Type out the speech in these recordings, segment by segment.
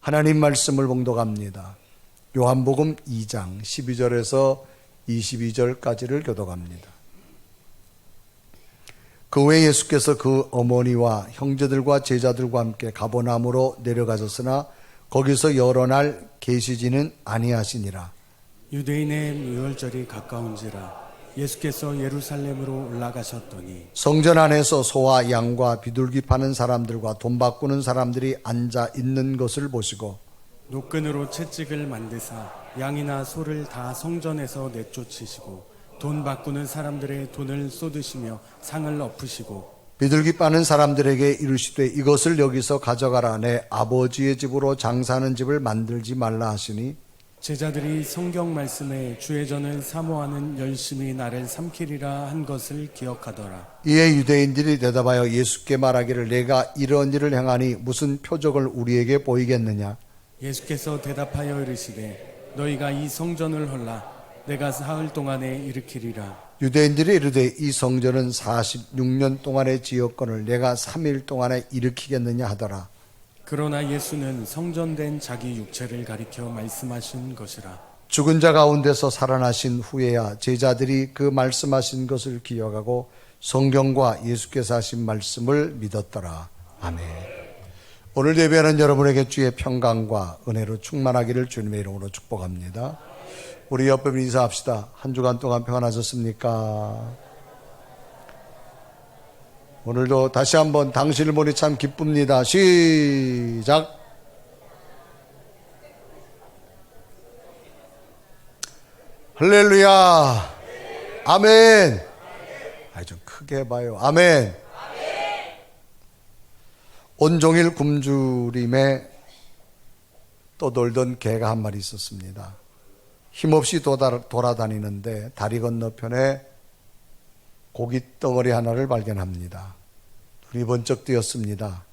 하나님 말씀을 봉독합니다. 요한복음 2장 12절에서 22절까지를 교독합니다. 그 후에 예수께서 그 어머니와 형제들과 제자들과 함께 가버나움으로 내려가셨으나 거기서 여러 날 계시지는 아니하시니라. 유대인의 무월절이 가까운지라 예수께서 예루살렘으로 올라가셨더니 성전 안에서 소와 양과 비둘기 파는 사람들과 돈 바꾸는 사람들이 앉아 있는 것을 보시고 노끈으로 채찍을 만드사 양이나 소를 다 성전에서 내쫓으시고 돈 바꾸는 사람들의 돈을 쏟으시며 상을 엎으시고 비둘기 빠는 사람들에게 이르시되 이것을 여기서 가져가라. 내 아버지의 집으로 장사하는 집을 만들지 말라 하시니 제자들이 성경 말씀에 주의 전을 사모하는 열심히 나를 삼키리라 한 것을 기억하더라. 이에 유대인들이 대답하여 예수께 말하기를 내가 이런 일을 행하니 무슨 표적을 우리에게 보이겠느냐. 예수께서 대답하여 이르시되 너희가 이 성전을 헐라 내가 사흘 동안에 일으키리라. 유대인들이 이르되 이 성전은 46년 동안의 지었건을 내가 3일 동안에 일으키겠느냐 하더라. 그러나 예수는 성전된 자기 육체를 가리켜 말씀하신 것이라. 죽은 자 가운데서 살아나신 후에야 제자들이 그 말씀하신 것을 기억하고 성경과 예수께서 하신 말씀을 믿었더라. 아멘. 오늘 예배하는 여러분에게 주의 평강과 은혜로 충만하기를 주님의 이름으로 축복합니다. 우리 옆에 인사합시다. 한 주간 동안 평안하셨습니까? 오늘도 다시 한번 당신을 보니 참 기쁩니다. 시작. 할렐루야. 아멘. 좀 크게 해봐요. 아멘. 온종일 굶주림에 떠돌던 개가 한 마리 있었습니다. 힘없이 돌아다니는데 다리 건너편에 고기 덩어리 하나를 발견합니다. 눈이 번쩍 뜨였습니다.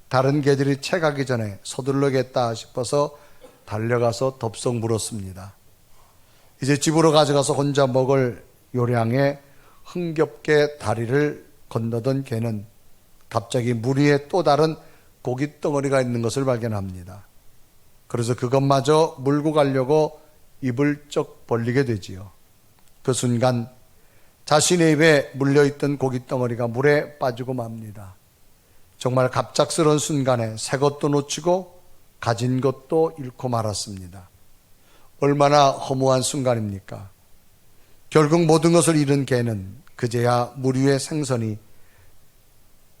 다른 개들이 채가기 전에 서둘러겠다 싶어서 달려가서 덥석 물었습니다. 이제 집으로 가져가서 혼자 먹을 요량에 흥겹게 다리를 건너던 개는 갑자기 물 위에 또 다른 고기 덩어리가 있는 것을 발견합니다. 그래서 그것마저 물고 가려고 입을 쩍 벌리게 되지요. 그 순간 자신의 입에 물려있던 고기 덩어리가 물에 빠지고 맙니다. 정말 갑작스러운 순간에 새 것도 놓치고 가진 것도 잃고 말았습니다. 얼마나 허무한 순간입니까? 결국 모든 것을 잃은 개는 그제야 물 위의 생선이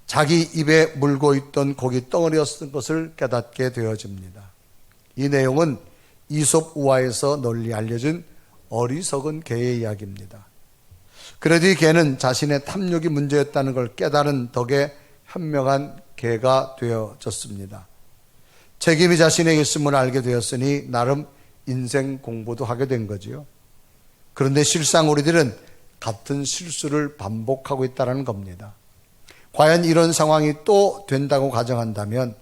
자기 입에 물고 있던 고기 덩어리였던 것을 깨닫게 되어집니다. 이 내용은 이솝 우화에서 널리 알려진 어리석은 개의 이야기입니다. 그래도 이 개는 자신의 탐욕이 문제였다는 걸 깨달은 덕에 현명한 개가 되어졌습니다. 책임이 자신에게 있음을 알게 되었으니 나름 인생 공부도 하게 된 거지요. 그런데 실상 우리들은 같은 실수를 반복하고 있다는 겁니다. 과연 이런 상황이 또 된다고 가정한다면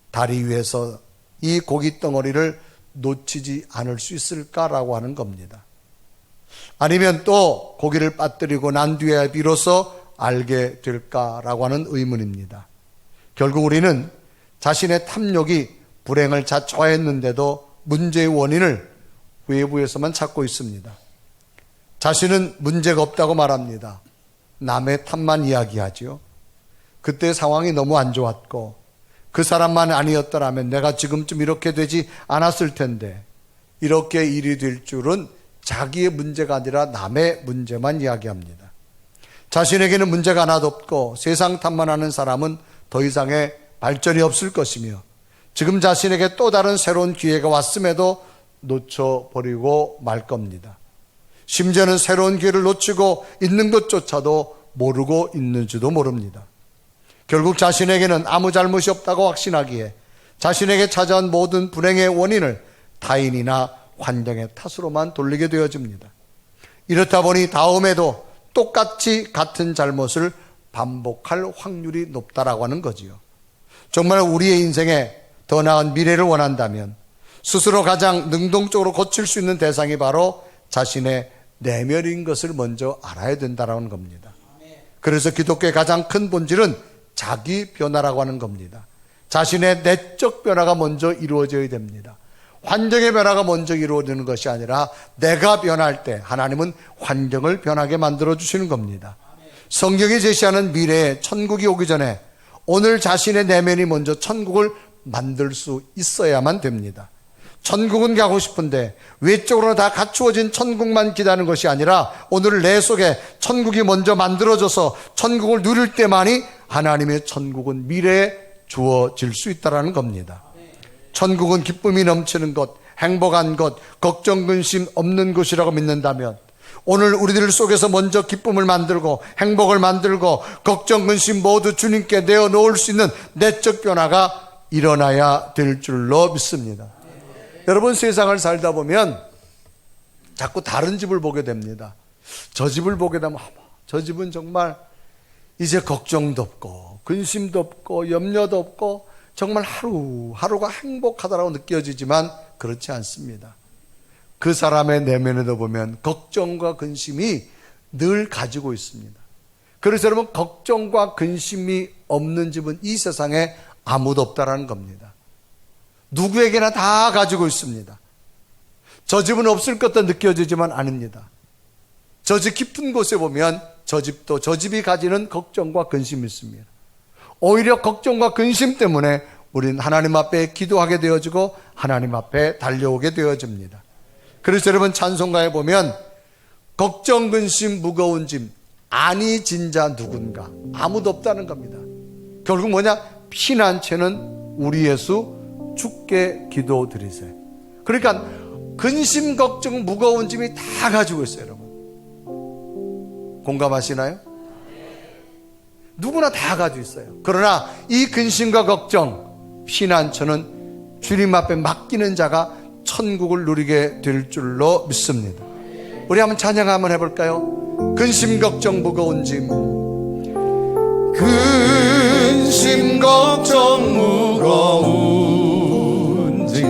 다리 위에서 이 고기 덩어리를 놓치지 않을 수 있을까라고 하는 겁니다. 아니면 또 고기를 빠뜨리고 난 뒤에 비로소 알게 될까라고 하는 의문입니다. 결국 우리는 자신의 탐욕이 불행을 자초했는데도 문제의 원인을 외부에서만 찾고 있습니다. 자신은 문제가 없다고 말합니다. 남의 탓만 이야기하지요. 그때 상황이 너무 안 좋았고 그 사람만 아니었더라면 내가 지금쯤 이렇게 되지 않았을 텐데 이렇게 일이 될 줄은 자기의 문제가 아니라 남의 문제만 이야기합니다. 자신에게는 문제가 하나도 없고 세상 탓만 하는 사람은 더 이상의 발전이 없을 것이며 지금 자신에게 또 다른 새로운 기회가 왔음에도 놓쳐버리고 말 겁니다. 심지어는 새로운 기회를 놓치고 있는 것조차도 모르고 있는지도 모릅니다. 결국 자신에게는 아무 잘못이 없다고 확신하기에 자신에게 찾아온 모든 불행의 원인을 타인이나 환경의 탓으로만 돌리게 되어집니다. 이렇다 보니 다음에도 똑같이 같은 잘못을 반복할 확률이 높다라고 하는 거지요. 정말 우리의 인생에 더 나은 미래를 원한다면 스스로 가장 능동적으로 고칠 수 있는 대상이 바로 자신의 내면인 것을 먼저 알아야 된다는 겁니다. 그래서 기독교의 가장 큰 본질은 자기 변화라고 하는 겁니다. 자신의 내적 변화가 먼저 이루어져야 됩니다. 환경의 변화가 먼저 이루어지는 것이 아니라 내가 변할 때 하나님은 환경을 변하게 만들어 주시는 겁니다. 성경이 제시하는 미래에 천국이 오기 전에 오늘 자신의 내면이 먼저 천국을 만들 수 있어야만 됩니다. 천국은 가고 싶은데 외적으로 다 갖추어진 천국만 기다리는 것이 아니라 오늘 내 속에 천국이 먼저 만들어져서 천국을 누릴 때만이 하나님의 천국은 미래에 주어질 수 있다는 겁니다. 천국은 기쁨이 넘치는 것, 행복한 것, 걱정 근심 없는 곳이라고 믿는다면 오늘 우리들 속에서 먼저 기쁨을 만들고 행복을 만들고 걱정 근심 모두 주님께 내어놓을 수 있는 내적 변화가 일어나야 될 줄로 믿습니다. 여러분, 세상을 살다 보면 자꾸 다른 집을 보게 됩니다. 저 집을 보게 되면 저 집은 정말 이제 걱정도 없고 근심도 없고 염려도 없고 정말 하루하루가 행복하다고 느껴지지만 그렇지 않습니다. 그 사람의 내면에도 보면 걱정과 근심이 늘 가지고 있습니다. 그래서 여러분, 걱정과 근심이 없는 집은 이 세상에 아무도 없다라는 겁니다. 누구에게나 다 가지고 있습니다. 저 집은 없을 것 같다 느껴지지만 아닙니다. 저 집 깊은 곳에 보면 저 집도 저 집이 가지는 걱정과 근심이 있습니다. 오히려 걱정과 근심 때문에 우리는 하나님 앞에 기도하게 되어지고 하나님 앞에 달려오게 되어집니다. 그래서 여러분, 찬송가에 보면 걱정 근심 무거운 짐 아니 진자 누군가, 아무도 없다는 겁니다. 결국 뭐냐? 피난처는 우리 예수 주께 기도드리세. 그러니까 근심 걱정 무거운 짐이 다 가지고 있어요. 여러분, 공감하시나요? 누구나 다 가지고 있어요. 그러나 이 근심과 걱정, 피난처는 주님 앞에 맡기는 자가 천국을 누리게 될 줄로 믿습니다. 우리 한번 찬양 한번 해볼까요? 근심 걱정 무거운 짐, 근심 걱정 무거운 짐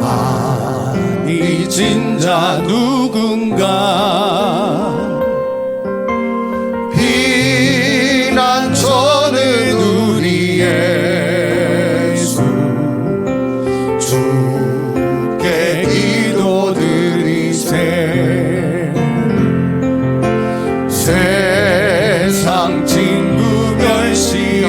아니 진자 누군가 피난처는 우리 예수 주께 기도드리세. 세상 친구 멸시하고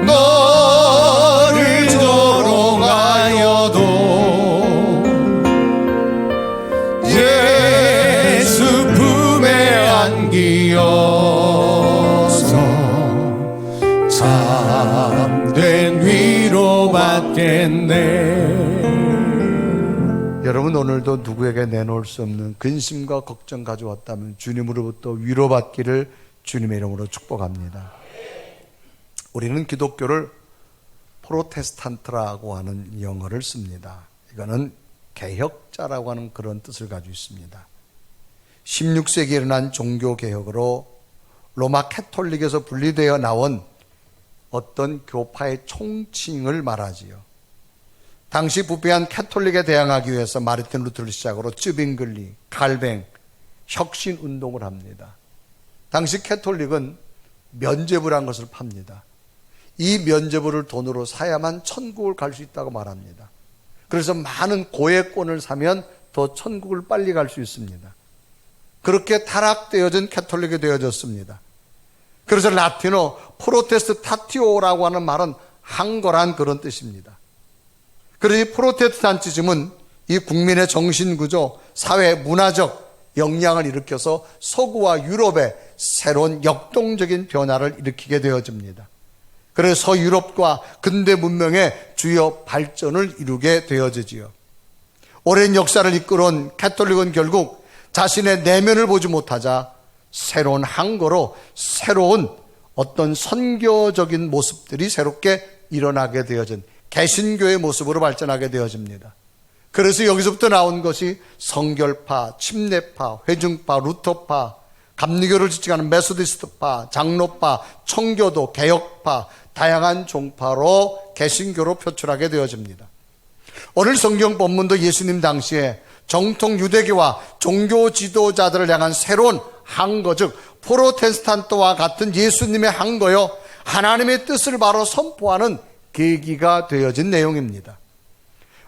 너를 조롱하여도 예수 품에 안기어서 참된 위로 받겠네. 여러분, 오늘도 누구에게 내놓을 수 없는 근심과 걱정 가져왔다면 주님으로부터 위로받기를 주님의 이름으로 축복합니다. 우리는 기독교를 프로테스탄트라고 하는 영어를 씁니다. 이거는 개혁자라고 하는 그런 뜻을 가지고 있습니다. 16세기에 일어난 종교개혁으로 로마 캐톨릭에서 분리되어 나온 어떤 교파의 총칭을 말하지요. 당시 부패한 캐톨릭에 대항하기 위해서 마르틴 루터를 시작으로 쯔빙글리, 칼뱅, 혁신운동을 합니다. 당시 캐톨릭은 면죄부라는 것을 팝니다. 이 면죄부를 돈으로 사야만 천국을 갈 수 있다고 말합니다. 그래서 많은 고액권을 사면 더 천국을 빨리 갈 수 있습니다. 그렇게 타락되어진 캐톨릭이 되어졌습니다. 그래서 라틴어 프로테스타티오라고 하는 말은 항거란 그런 뜻입니다. 그래서 이 프로테스탄티즘은 이 국민의 정신구조, 사회, 문화적 영향을 일으켜서 서구와 유럽에 새로운 역동적인 변화를 일으키게 되어집니다. 그래서 서유럽과 근대 문명의 주요 발전을 이루게 되어지지요. 오랜 역사를 이끌어온 캐톨릭은 결국 자신의 내면을 보지 못하자 새로운 항거로 새로운 어떤 선교적인 모습들이 새롭게 일어나게 되어진 개신교의 모습으로 발전하게 되어집니다. 그래서 여기서부터 나온 것이 성결파, 침례파, 회중파, 루터파, 감리교를 지칭하는 메소디스트파, 장로파, 청교도, 개혁파, 다양한 종파로 개신교로 표출하게 되어집니다. 오늘 성경 본문도 예수님 당시에 정통 유대교와 종교 지도자들을 향한 새로운 항거, 즉 프로테스탄트와 같은 예수님의 한 거요, 하나님의 뜻을 바로 선포하는 계기가 되어진 내용입니다.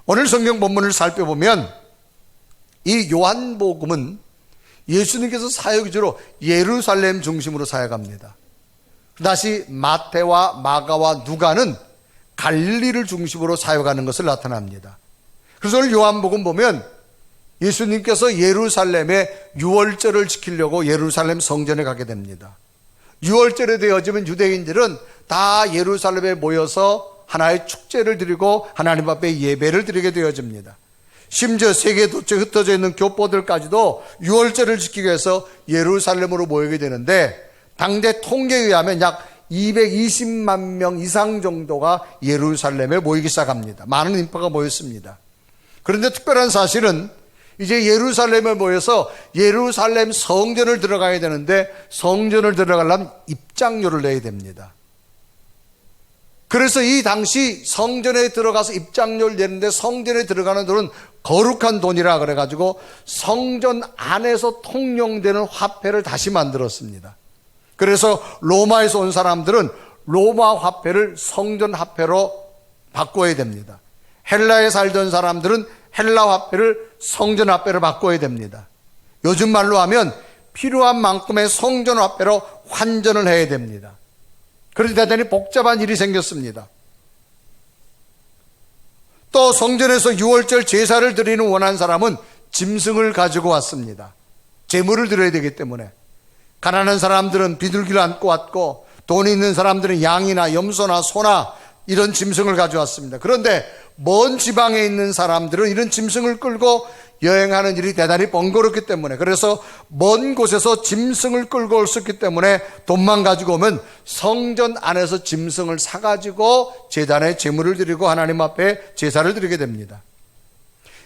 오늘 성경 본문을 살펴보면 이 요한복음은 예수님께서 사역 위주로 예루살렘 중심으로 사역합니다. 다시 마태와 마가와 누가는 갈릴리를 중심으로 사역하는 것을 나타납니다. 그래서 오늘 요한복음 보면 예수님께서 예루살렘에 유월절을 지키려고 예루살렘 성전에 가게 됩니다. 유월절에 되어지면 유대인들은 다 예루살렘에 모여서 하나의 축제를 드리고 하나님 앞에 예배를 드리게 되어집니다. 심지어 세계 도처에 흩어져 있는 교포들까지도 유월절을 지키기 위해서 예루살렘으로 모이게 되는데, 당대 통계에 의하면 약 220만 명 이상 정도가 예루살렘에 모이기 시작합니다. 많은 인파가 모였습니다. 그런데 특별한 사실은 이제 예루살렘에 모여서 예루살렘 성전을 들어가야 되는데, 성전을 들어가려면 입장료를 내야 됩니다. 그래서 이 당시 성전에 들어가서 입장료를 내는데, 성전에 들어가는 돈은 거룩한 돈이라 그래가지고 성전 안에서 통용되는 화폐를 다시 만들었습니다. 그래서 로마에서 온 사람들은 로마 화폐를 성전 화폐로 바꿔야 됩니다. 헬라에 살던 사람들은 헬라 화폐를 성전 화폐로 바꿔야 됩니다. 요즘 말로 하면 필요한 만큼의 성전 화폐로 환전을 해야 됩니다. 그래서 대단히 복잡한 일이 생겼습니다. 또 성전에서 유월절 제사를 드리는 원한 사람은 짐승을 가지고 왔습니다. 제물을 드려야 되기 때문에. 가난한 사람들은 비둘기를 안고 왔고, 돈이 있는 사람들은 양이나 염소나 소나 이런 짐승을 가져왔습니다. 그런데 먼 지방에 있는 사람들은 이런 짐승을 끌고 여행하는 일이 대단히 번거롭기 때문에, 그래서 먼 곳에서 짐승을 끌고 올 수 있기 때문에 돈만 가지고 오면 성전 안에서 짐승을 사가지고 제단에 제물을 드리고 하나님 앞에 제사를 드리게 됩니다.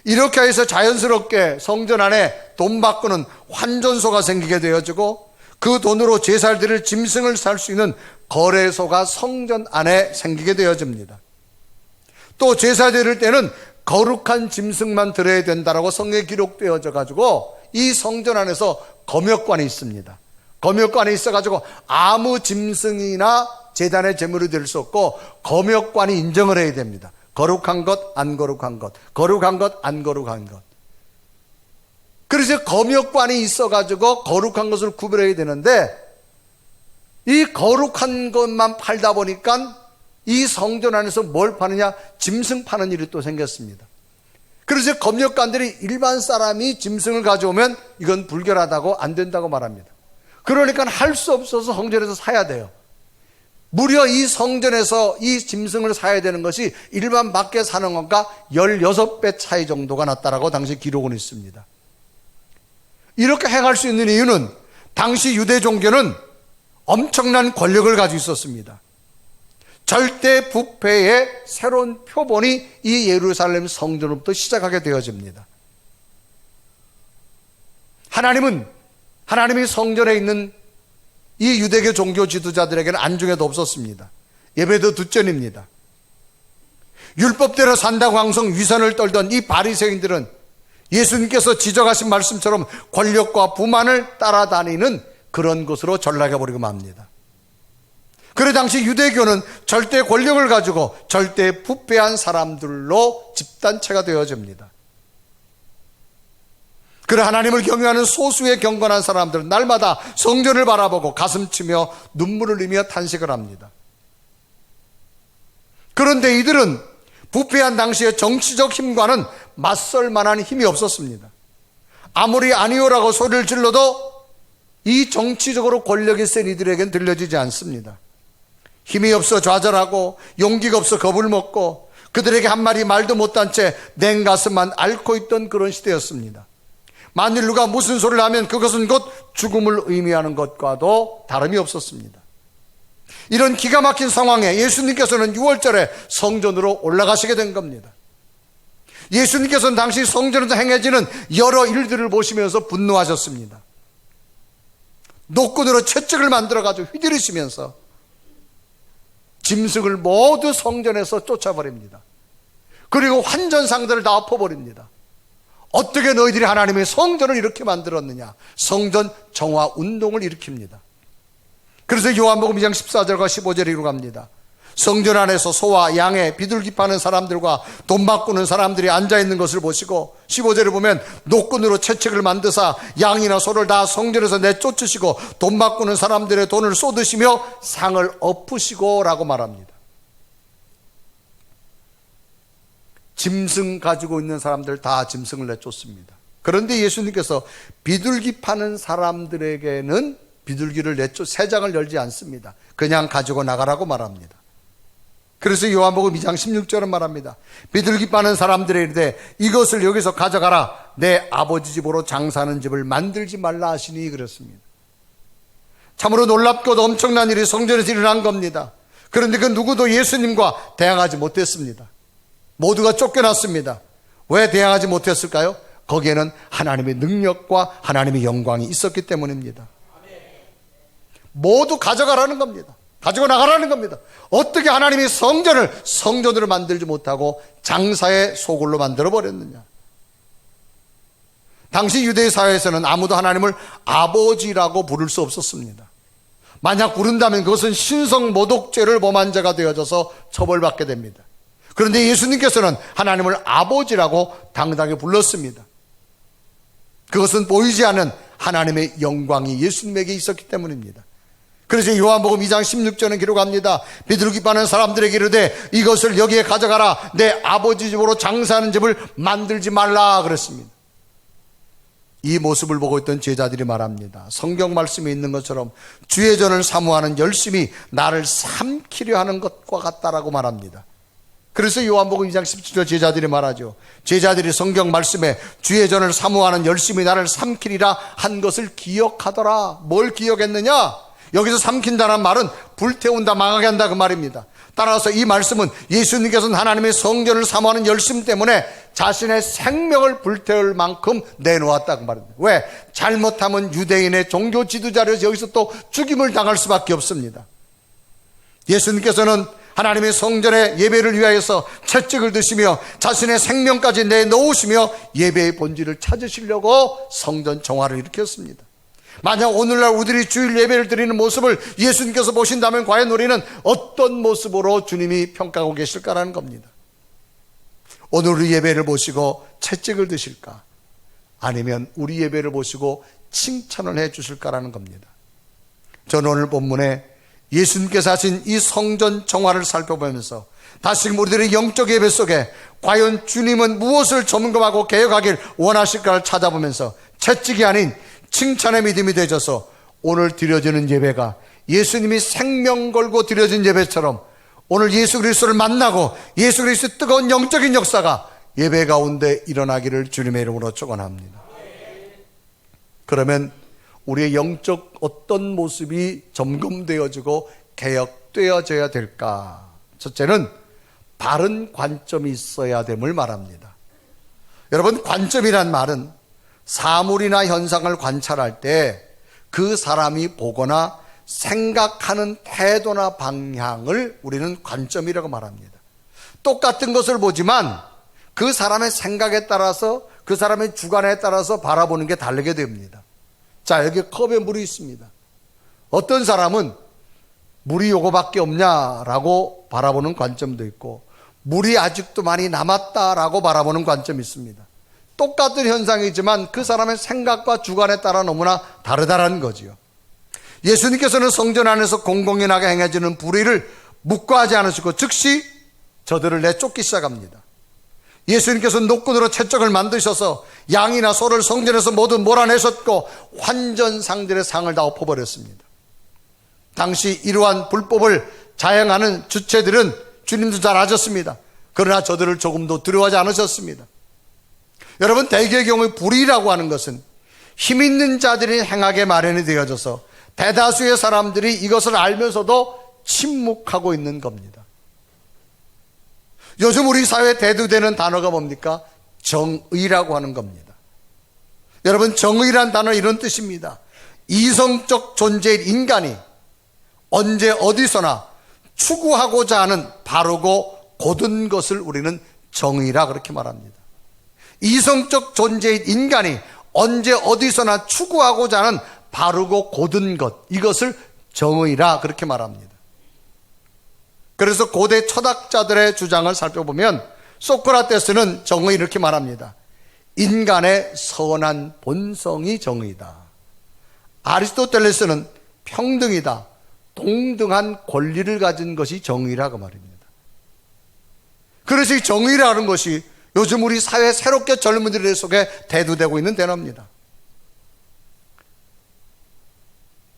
이렇게 해서 자연스럽게 성전 안에 돈 바꾸는 환전소가 생기게 되어지고, 그 돈으로 제사를 드릴 짐승을 살 수 있는 거래소가 성전 안에 생기게 되어집니다. 또 제사 드릴 때는 거룩한 짐승만 드려야 된다라고 성경에 기록되어져 가지고 이 성전 안에서 검역관이 있습니다. 검역관이 있어 가지고 아무 짐승이나 제단에 제물을 드릴 수 없고, 검역관이 인정을 해야 됩니다. 거룩한 것, 안 거룩한 것, 거룩한 것, 안 거룩한 것. 그래서 검역관이 있어 가지고 거룩한 것을 구별해야 되는데, 이 거룩한 것만 팔다 보니까 이 성전 안에서 뭘 파느냐? 짐승 파는 일이 또 생겼습니다. 그래서 검역관들이 일반 사람이 짐승을 가져오면 이건 불결하다고 안 된다고 말합니다. 그러니까 할 수 없어서 성전에서 사야 돼요. 무려 이 성전에서 이 짐승을 사야 되는 것이 일반 밖에 사는 것과 16배 차이 정도가 났다라고 당시 기록은 있습니다. 이렇게 행할 수 있는 이유는 당시 유대 종교는 엄청난 권력을 가지고 있었습니다. 절대 부패의 새로운 표본이 이 예루살렘 성전으로부터 시작하게 되어집니다. 하나님이 성전에 있는 이 유대교 종교 지도자들에게는 안중에도 없었습니다. 예배도 뒷전입니다. 율법대로 산다고 항상 위선을 떨던 이 바리새인들은 예수님께서 지적하신 말씀처럼 권력과 부만을 따라다니는 그런 것으로 전락해 버리고 맙니다. 그래 당시 유대교는 절대 권력을 가지고 절대 부패한 사람들로 집단체가 되어집니다. 그래 하나님을 경외하는 소수의 경건한 사람들은 날마다 성전을 바라보고 가슴치며 눈물을 흘리며 탄식을 합니다. 그런데 이들은 부패한 당시의 정치적 힘과는 맞설 만한 힘이 없었습니다. 아무리 아니오라고 소리를 질러도 이 정치적으로 권력이 센 이들에겐 들려지지 않습니다. 힘이 없어 좌절하고 용기가 없어 겁을 먹고 그들에게 한마디 말도 못한 채 냉가슴만 앓고 있던 그런 시대였습니다. 만일 누가 무슨 소리를 하면 그것은 곧 죽음을 의미하는 것과도 다름이 없었습니다. 이런 기가 막힌 상황에 예수님께서는 6월절에 성전으로 올라가시게 된 겁니다. 예수님께서는 당시 성전에서 행해지는 여러 일들을 보시면서 분노하셨습니다. 노끈으로 채찍을 만들어가지고 휘두르시면서 짐승을 모두 성전에서 쫓아버립니다. 그리고 환전상들을 다 엎어버립니다. 어떻게 너희들이 하나님의 성전을 이렇게 만들었느냐? 성전 정화 운동을 일으킵니다. 그래서 요한복음 2장 14절과 15절에 이루 갑니다. 성전 안에서 소와 양의 비둘기 파는 사람들과 돈 바꾸는 사람들이 앉아있는 것을 보시고 15절에 보면 노끈으로 채찍을 만드사 양이나 소를 다 성전에서 내쫓으시고 돈 바꾸는 사람들의 돈을 쏟으시며 상을 엎으시고 라고 말합니다. 짐승 가지고 있는 사람들 다 짐승을 내쫓습니다. 그런데 예수님께서 비둘기 파는 사람들에게는 비둘기를 세 장을 열지 않습니다. 그냥 가지고 나가라고 말합니다. 그래서 요한복음 2장 16절은 말합니다. 비둘기 파는 사람들에 이르되 이것을 여기서 가져가라. 내 아버지 집으로 장사하는 집을 만들지 말라 하시니 그랬습니다. 참으로 놀랍고도 엄청난 일이 성전에서 일어난 겁니다. 그런데 그 누구도 예수님과 대항하지 못했습니다. 모두가 쫓겨났습니다. 왜 대항하지 못했을까요? 거기에는 하나님의 능력과 하나님의 영광이 있었기 때문입니다. 모두 가져가라는 겁니다. 가지고 나가라는 겁니다. 어떻게 하나님이 성전을 성전으로 만들지 못하고 장사의 소굴로 만들어버렸느냐. 당시 유대 사회에서는 아무도 하나님을 아버지라고 부를 수 없었습니다. 만약 부른다면 그것은 신성 모독죄를 범한 자가 되어져서 처벌받게 됩니다. 그런데 예수님께서는 하나님을 아버지라고 당당히 불렀습니다. 그것은 보이지 않는 하나님의 영광이 예수님에게 있었기 때문입니다. 그래서 요한복음 2장 16절은 기록합니다. 비둘기 파는 사람들에게 이르되 이것을 여기에 가져가라. 내 아버지 집으로 장사하는 집을 만들지 말라 그랬습니다. 이 모습을 보고 있던 제자들이 말합니다. 성경 말씀에 있는 것처럼 주의 전을 사모하는 열심이 나를 삼키려 하는 것과 같다라고 말합니다. 그래서 요한복음 2장 17절 제자들이 말하죠. 제자들이 성경 말씀에 주의 전을 사모하는 열심이 나를 삼키리라 한 것을 기억하더라. 뭘 기억했느냐? 여기서 삼킨다는 말은 불태운다, 망하게 한다 그 말입니다. 따라서 이 말씀은 예수님께서는 하나님의 성전을 사모하는 열심 때문에 자신의 생명을 불태울 만큼 내놓았다 그 말입니다. 왜? 잘못하면 유대인의 종교 지도자로서 여기서 또 죽임을 당할 수밖에 없습니다. 예수님께서는 하나님의 성전의 예배를 위하여서 채찍을 드시며 자신의 생명까지 내놓으시며 예배의 본질을 찾으시려고 성전 정화를 일으켰습니다. 만약 오늘날 우리들이 주일 예배를 드리는 모습을 예수님께서 보신다면 과연 우리는 어떤 모습으로 주님이 평가하고 계실까라는 겁니다. 오늘 우리 예배를 보시고 채찍을 드실까? 아니면 우리 예배를 보시고 칭찬을 해 주실까라는 겁니다. 저는 오늘 본문에 예수님께서 하신 이 성전 정화를 살펴보면서 다시금 우리들의 영적 예배 속에 과연 주님은 무엇을 점검하고 개혁하길 원하실까를 찾아보면서 채찍이 아닌 칭찬의 믿음이 되어져서 오늘 드려지는 예배가 예수님이 생명 걸고 드려진 예배처럼 오늘 예수 그리스도를 만나고 예수 그리스도의 뜨거운 영적인 역사가 예배 가운데 일어나기를 주님의 이름으로 축원합니다. 그러면 우리의 영적 어떤 모습이 점검되어지고 개혁되어져야 될까? 첫째는 바른 관점이 있어야 됨을 말합니다. 여러분, 관점이란 말은 사물이나 현상을 관찰할 때 그 사람이 보거나 생각하는 태도나 방향을 우리는 관점이라고 말합니다. 똑같은 것을 보지만 그 사람의 생각에 따라서 그 사람의 주관에 따라서 바라보는 게 다르게 됩니다. 자, 여기 컵에 물이 있습니다. 어떤 사람은 물이 요거밖에 없냐라고 바라보는 관점도 있고 물이 아직도 많이 남았다라고 바라보는 관점이 있습니다. 똑같은 현상이지만 그 사람의 생각과 주관에 따라 너무나 다르다는 거지요. 예수님께서는 성전 안에서 공공연하게 행해지는 불의를 묵과하지 않으시고 즉시 저들을 내쫓기 시작합니다. 예수님께서는 노끈으로 채찍을 만드셔서 양이나 소를 성전에서 모두 몰아내셨고 환전상들의 상을 다 엎어버렸습니다. 당시 이러한 불법을 자행하는 주체들은 주님도 잘 아셨습니다. 그러나 저들을 조금도 두려워하지 않으셨습니다. 여러분, 대개의 경우 불의라고 하는 것은 힘 있는 자들이 행하게 마련이 되어져서 대다수의 사람들이 이것을 알면서도 침묵하고 있는 겁니다. 요즘 우리 사회에 대두되는 단어가 뭡니까? 정의라고 하는 겁니다. 여러분, 정의란 단어 이런 뜻입니다. 이성적 존재인 인간이 언제 어디서나 추구하고자 하는 바르고 곧은 것을 우리는 정의라 그렇게 말합니다. 이성적 존재인 인간이 언제 어디서나 추구하고자 하는 바르고 고든 것, 이것을 정의라 그렇게 말합니다. 그래서 고대 철학자들의 주장을 살펴보면 소크라테스는 정의 이렇게 말합니다. 인간의 선한 본성이 정의다. 아리스토텔레스는 평등이다. 동등한 권리를 가진 것이 정의라고 말입니다. 그래서 이 정의라는 것이 요즘 우리 사회 새롭게 젊은이들 속에 대두되고 있는 단어입니다.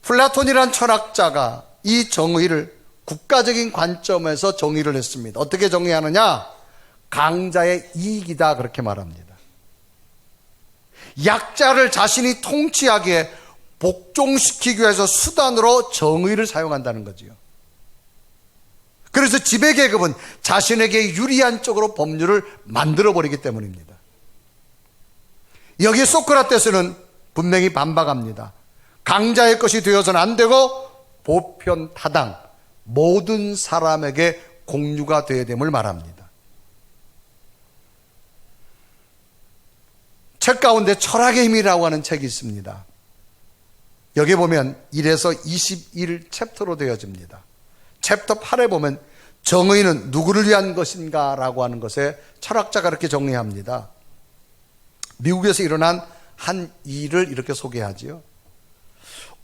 플라톤이란 철학자가 이 정의를 국가적인 관점에서 정의를 했습니다. 어떻게 정의하느냐? 강자의 이익이다 그렇게 말합니다. 약자를 자신이 통치하기에 복종시키기 위해서 수단으로 정의를 사용한다는 거지요. 그래서 지배계급은 자신에게 유리한 쪽으로 법률을 만들어버리기 때문입니다. 여기에 소크라테스는 분명히 반박합니다. 강자의 것이 되어서는 안 되고 보편타당, 모든 사람에게 공유가 되어야 됨을 말합니다. 책 가운데 철학의 힘이라고 하는 책이 있습니다. 여기 보면 1에서 21 챕터로 되어집니다. 챕터 8에 보면 정의는 누구를 위한 것인가 라고 하는 것에 철학자가 이렇게 정의합니다. 미국에서 일어난 한 일을 이렇게 소개하지요.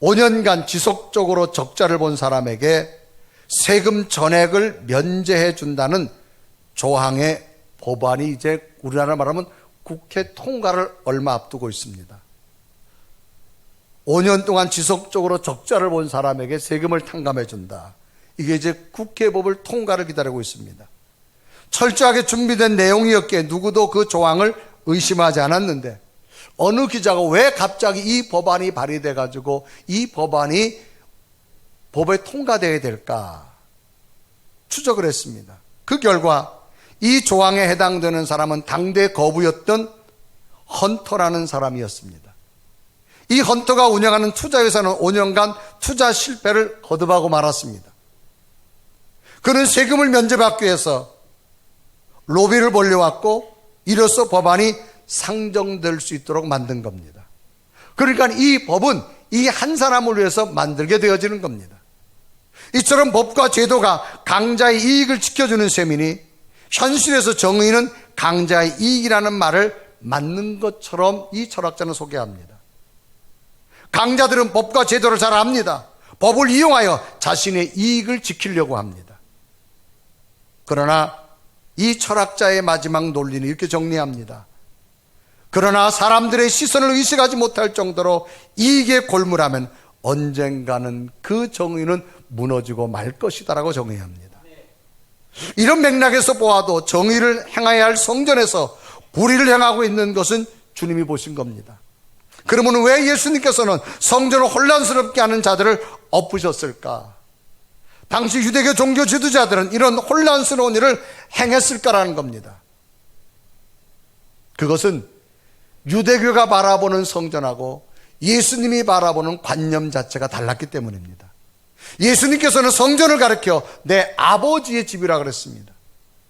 5년간 지속적으로 적자를 본 사람에게 세금 전액을 면제해 준다는 조항의 법안이 이제 우리나라 말하면 국회 통과를 얼마 앞두고 있습니다. 5년 동안 지속적으로 적자를 본 사람에게 세금을 탕감해 준다. 이게 이제 국회법을 통과를 기다리고 있습니다. 철저하게 준비된 내용이었기에 누구도 그 조항을 의심하지 않았는데 어느 기자가 왜 갑자기 이 법안이 발의돼 가지고 이 법안이 법에 통과되어야 될까 추적을 했습니다. 그 결과 이 조항에 해당되는 사람은 당대 거부였던 헌터라는 사람이었습니다. 이 헌터가 운영하는 투자회사는 5년간 투자 실패를 거듭하고 말았습니다. 그는 세금을 면제받기 위해서 로비를 벌려왔고 이로써 법안이 상정될 수 있도록 만든 겁니다. 그러니까 이 법은 이 한 사람을 위해서 만들게 되어지는 겁니다. 이처럼 법과 제도가 강자의 이익을 지켜주는 셈이니 현실에서 정의는 강자의 이익이라는 말을 맞는 것처럼 이 철학자는 소개합니다. 강자들은 법과 제도를 잘 압니다. 법을 이용하여 자신의 이익을 지키려고 합니다. 그러나 이 철학자의 마지막 논리는 이렇게 정리합니다. 그러나 사람들의 시선을 의식하지 못할 정도로 이익에 골몰하면 언젠가는 그 정의는 무너지고 말 것이다 라고 정의합니다. 이런 맥락에서 보아도 정의를 행해야 할 성전에서 불의를 행하고 있는 것은 주님이 보신 겁니다. 그러면 왜 예수님께서는 성전을 혼란스럽게 하는 자들을 엎으셨을까? 당시 유대교 종교 지도자들은 이런 혼란스러운 일을 행했을까라는 겁니다. 그것은 유대교가 바라보는 성전하고 예수님이 바라보는 관념 자체가 달랐기 때문입니다. 예수님께서는 성전을 가리켜 내 아버지의 집이라 그랬습니다.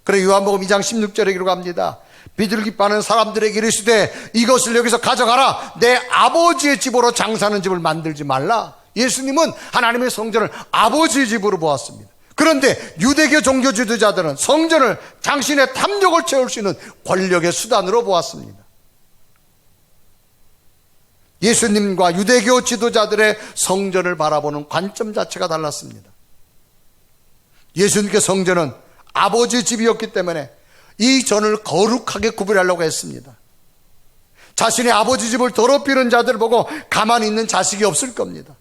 그래 요한복음 2장 16절에 기록합니다. 비둘기 파는 사람들에게 이르시되 이것을 여기서 가져가라. 내 아버지의 집으로 장사하는 집을 만들지 말라. 예수님은 하나님의 성전을 아버지의 집으로 보았습니다. 그런데 유대교 종교 지도자들은 성전을 당신의 탐욕을 채울 수 있는 권력의 수단으로 보았습니다. 예수님과 유대교 지도자들의 성전을 바라보는 관점 자체가 달랐습니다. 예수님께 성전은 아버지의 집이었기 때문에 이 전을 거룩하게 구별하려고 했습니다. 자신의 아버지 집을 더럽히는 자들을 보고 가만히 있는 자식이 없을 겁니다.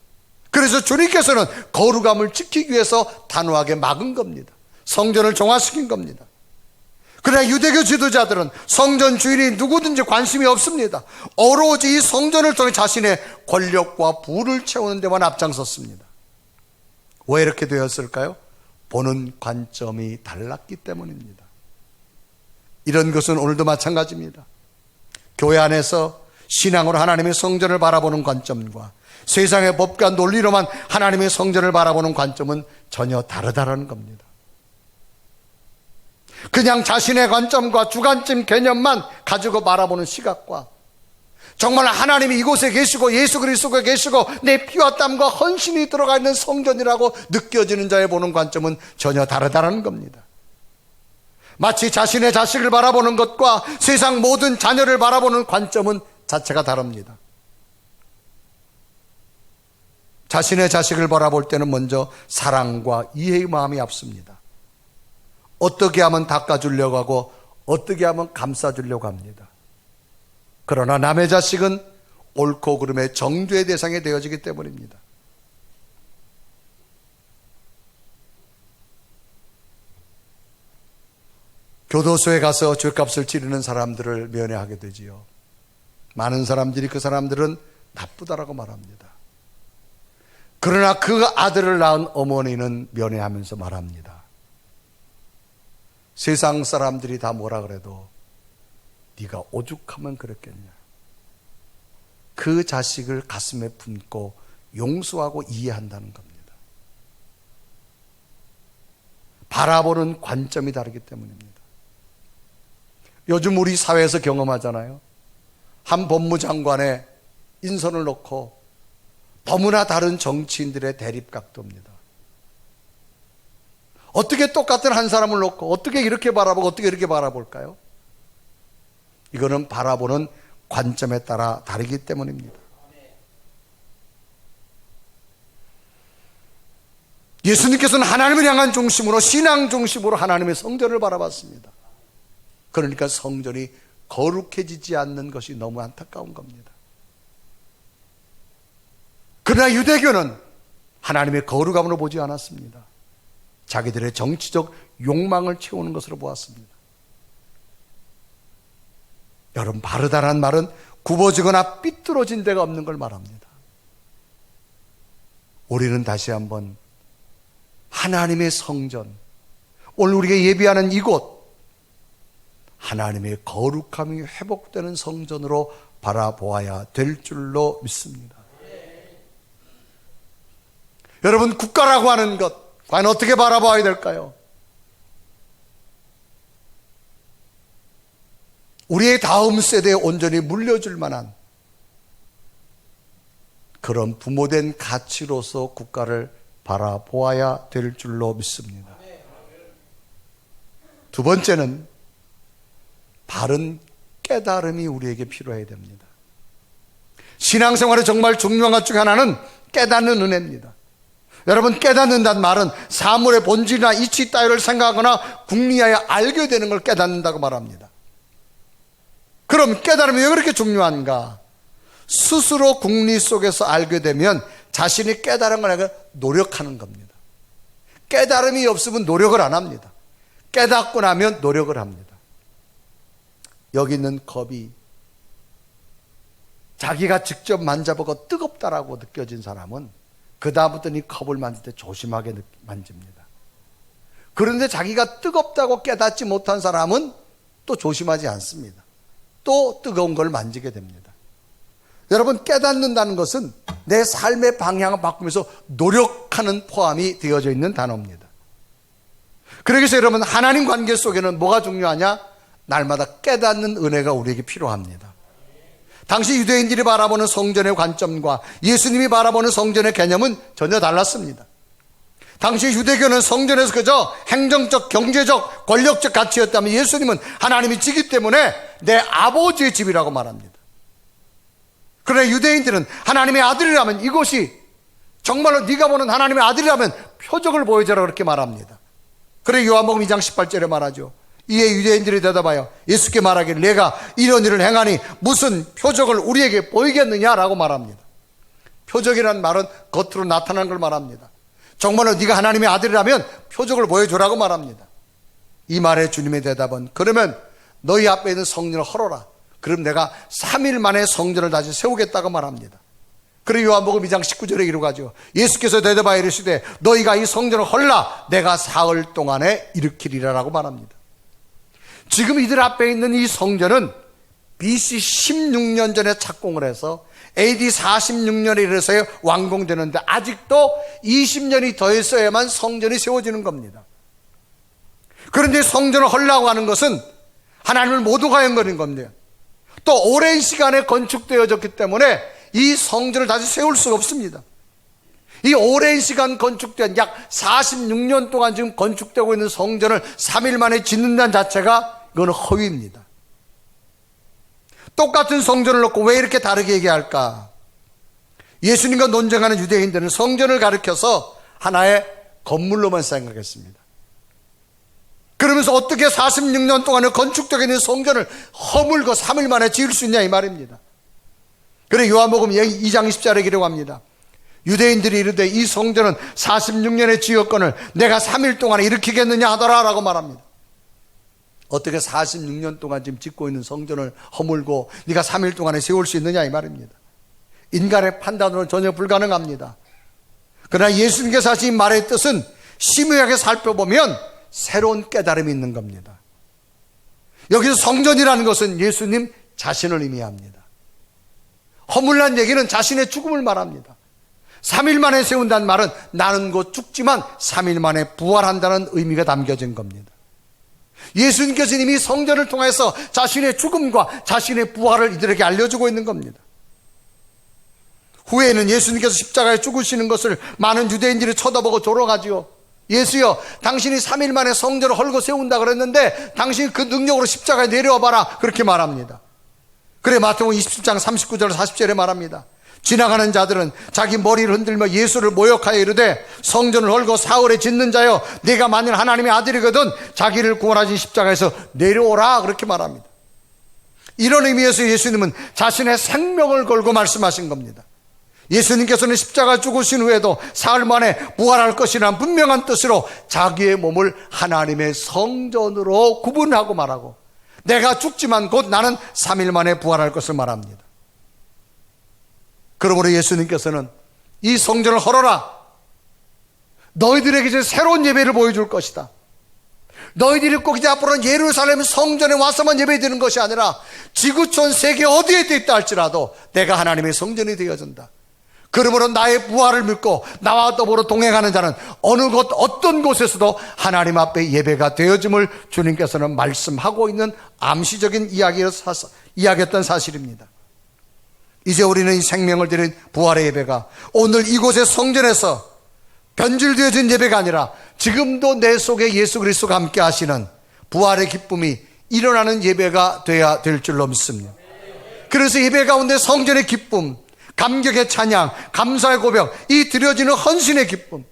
그래서 주님께서는 거룩함을 지키기 위해서 단호하게 막은 겁니다. 성전을 정화시킨 겁니다. 그러나 유대교 지도자들은 성전 주인이 누구든지 관심이 없습니다. 오로지 이 성전을 통해 자신의 권력과 부를 채우는 데만 앞장섰습니다. 왜 이렇게 되었을까요? 보는 관점이 달랐기 때문입니다. 이런 것은 오늘도 마찬가지입니다. 교회 안에서 신앙으로 하나님의 성전을 바라보는 관점과 세상의 법과 논리로만 하나님의 성전을 바라보는 관점은 전혀 다르다는 겁니다. 그냥 자신의 관점과 주관점 개념만 가지고 바라보는 시각과 정말 하나님이 이곳에 계시고 예수 그리스도가 계시고 내 피와 땀과 헌신이 들어가 있는 성전이라고 느껴지는 자의 보는 관점은 전혀 다르다는 겁니다. 마치 자신의 자식을 바라보는 것과 세상 모든 자녀를 바라보는 관점은 자체가 다릅니다. 자신의 자식을 바라볼 때는 먼저 사랑과 이해의 마음이 앞섭니다. 어떻게 하면 닦아주려고 하고 어떻게 하면 감싸주려고 합니다. 그러나 남의 자식은 옳고 그름의 정죄의 대상이 되어지기 때문입니다. 교도소에 가서 죄값을 치르는 사람들을 면회하게 되지요. 많은 사람들이 그 사람들은 나쁘다라고 말합니다. 그러나 그 아들을 낳은 어머니는 면회하면서 말합니다. 세상 사람들이 다 뭐라 그래도 네가 오죽하면 그랬겠냐. 그 자식을 가슴에 품고 용서하고 이해한다는 겁니다. 바라보는 관점이 다르기 때문입니다. 요즘 우리 사회에서 경험하잖아요. 한 법무장관의 인선을 놓고 너무나 다른 정치인들의 대립각도입니다. 어떻게 똑같은 한 사람을 놓고 어떻게 이렇게 바라보고 어떻게 이렇게 바라볼까요? 이거는 바라보는 관점에 따라 다르기 때문입니다. 예수님께서는 하나님을 향한 중심으로 신앙 중심으로 하나님의 성전을 바라봤습니다. 그러니까 성전이 거룩해지지 않는 것이 너무 안타까운 겁니다. 그러나 유대교는 하나님의 거룩함으로 보지 않았습니다. 자기들의 정치적 욕망을 채우는 것으로 보았습니다. 여러분, 바르다란 말은 굽어지거나 삐뚤어진 데가 없는 걸 말합니다. 우리는 다시 한번 하나님의 성전, 오늘 우리가 예비하는 이곳, 하나님의 거룩함이 회복되는 성전으로 바라보아야 될 줄로 믿습니다. 여러분, 국가라고 하는 것 과연 어떻게 바라봐야 될까요? 우리의 다음 세대에 온전히 물려줄 만한 그런 부모된 가치로서 국가를 바라보아야 될 줄로 믿습니다. 두 번째는 바른 깨달음이 우리에게 필요해야 됩니다. 신앙생활에 정말 중요한 것 중 하나는 깨닫는 은혜입니다. 여러분, 깨닫는다는 말은 사물의 본질이나 이치 따위를 생각하거나 궁리하여 알게 되는 걸 깨닫는다고 말합니다. 그럼 깨달음이 왜 그렇게 중요한가? 스스로 궁리 속에서 알게 되면 자신이 깨달은 걸 아니라 노력하는 겁니다. 깨달음이 없으면 노력을 안 합니다. 깨닫고 나면 노력을 합니다. 여기 있는 컵이 자기가 직접 만져보고 뜨겁다라고 느껴진 사람은 그 다음부터는 이 컵을 만질 때 조심하게 만집니다. 그런데 자기가 뜨겁다고 깨닫지 못한 사람은 또 조심하지 않습니다. 또 뜨거운 걸 만지게 됩니다. 여러분, 깨닫는다는 것은 내 삶의 방향을 바꾸면서 노력하는 포함이 되어져 있는 단어입니다. 그래서 여러분, 하나님 관계 속에는 뭐가 중요하냐? 날마다 깨닫는 은혜가 우리에게 필요합니다. 당시 유대인들이 바라보는 성전의 관점과 예수님이 바라보는 성전의 개념은 전혀 달랐습니다. 당시 유대교는 성전에서 그저 행정적, 경제적, 권력적 가치였다면 예수님은 하나님이 지기 때문에 내 아버지의 집이라고 말합니다. 그러나 유대인들은 하나님의 아들이라면 이곳이 정말로 네가 보는 하나님의 아들이라면 표적을 보여줘라 그렇게 말합니다. 그래 요한복음 2장 18절에 말하죠. 이에 유대인들이 대답하여 예수께 말하기를 내가 이런 일을 행하니 무슨 표적을 우리에게 보이겠느냐라고 말합니다. 표적이라는 말은 겉으로 나타나는 걸 말합니다. 정말로 네가 하나님의 아들이라면 표적을 보여주라고 말합니다. 이 말에 주님의 대답은 그러면 너희 앞에 있는 성전을 헐어라. 그럼 내가 3일 만에 성전을 다시 세우겠다고 말합니다. 그리고 요한복음 2장 19절에 기록하죠. 예수께서 대답하여 이르시되 너희가 이 성전을 헐라 내가 사흘 동안에 일으키리라라고 말합니다. 지금 이들 앞에 있는 이 성전은 BC 16년 전에 착공을 해서 AD 46년에 이르러서 완공되는데 아직도 20년이 더 있어야만 성전이 세워지는 겁니다. 그런데 성전을 헐라고 하는 것은 하나님을 모두가 연거린 겁니다. 또 오랜 시간에 건축되어졌기 때문에 이 성전을 다시 세울 수가 없습니다. 이 오랜 시간 건축된 약 46년 동안 지금 건축되고 있는 성전을 3일 만에 짓는다는 자체가 이거는 허위입니다. 똑같은 성전을 놓고 왜 이렇게 다르게 얘기할까? 예수님과 논쟁하는 유대인들은 성전을 가리켜서 하나의 건물로만 생각했습니다. 그러면서 어떻게 46년 동안에 건축되어 있는 성전을 허물고 3일 만에 지을 수 있냐 이 말입니다. 그래 요한복음 2장 20절에 기록합니다. 유대인들이 이르되 이 성전은 46년에 지었거늘 내가 3일 동안에 일으키겠느냐 하더라 라고 말합니다. 어떻게 46년 동안 지금 짓고 있는 성전을 허물고 네가 3일 동안에 세울 수 있느냐 이 말입니다. 인간의 판단으로 전혀 불가능합니다. 그러나 예수님께서 하신 말의 뜻은 심오하게 살펴보면 새로운 깨달음이 있는 겁니다. 여기서 성전이라는 것은 예수님 자신을 의미합니다. 허물란 얘기는 자신의 죽음을 말합니다. 3일 만에 세운다는 말은 나는 곧 죽지만 3일 만에 부활한다는 의미가 담겨진 겁니다. 예수님께서는 이미 성전을 통해서 자신의 죽음과 자신의 부활을 이들에게 알려주고 있는 겁니다. 후에는 예수님께서 십자가에 죽으시는 것을 많은 유대인들이 쳐다보고 조롱하지요. 예수여, 당신이 3일 만에 성전을 헐고 세운다 그랬는데 당신이 그 능력으로 십자가에 내려와 봐라 그렇게 말합니다. 그래 마태복음 27장 39절 40절에 말합니다. 지나가는 자들은 자기 머리를 흔들며 예수를 모욕하여 이르되 성전을 헐고 사흘에 짓는 자여 네가 만일 하나님의 아들이거든 자기를 구원하신 십자가에서 내려오라 그렇게 말합니다. 이런 의미에서 예수님은 자신의 생명을 걸고 말씀하신 겁니다. 예수님께서는 십자가 죽으신 후에도 사흘 만에 부활할 것이라는 분명한 뜻으로 자기의 몸을 하나님의 성전으로 구분하고 말하고 내가 죽지만 곧 나는 3일 만에 부활할 것을 말합니다. 그러므로 예수님께서는 이 성전을 헐어라. 너희들에게 이제 새로운 예배를 보여줄 것이다. 너희들이 꼭 이제 앞으로는 예루살렘 성전에 와서만 예배드리는 것이 아니라 지구촌 세계 어디에 있다 할지라도 내가 하나님의 성전이 되어준다. 그러므로 나의 부활을 믿고 나와 더불어 동행하는 자는 어느 곳 어떤 곳에서도 하나님 앞에 예배가 되어짐을 주님께서는 말씀하고 있는 암시적인 이야기였던 사실입니다. 이제 우리는 이 생명을 드린 부활의 예배가 오늘 이곳의 성전에서 변질되어진 예배가 아니라 지금도 내 속에 예수 그리스도가 함께 하시는 부활의 기쁨이 일어나는 예배가 돼야 될 줄로 믿습니다. 그래서 예배 가운데 성전의 기쁨, 감격의 찬양, 감사의 고백, 이 드려지는 헌신의 기쁨.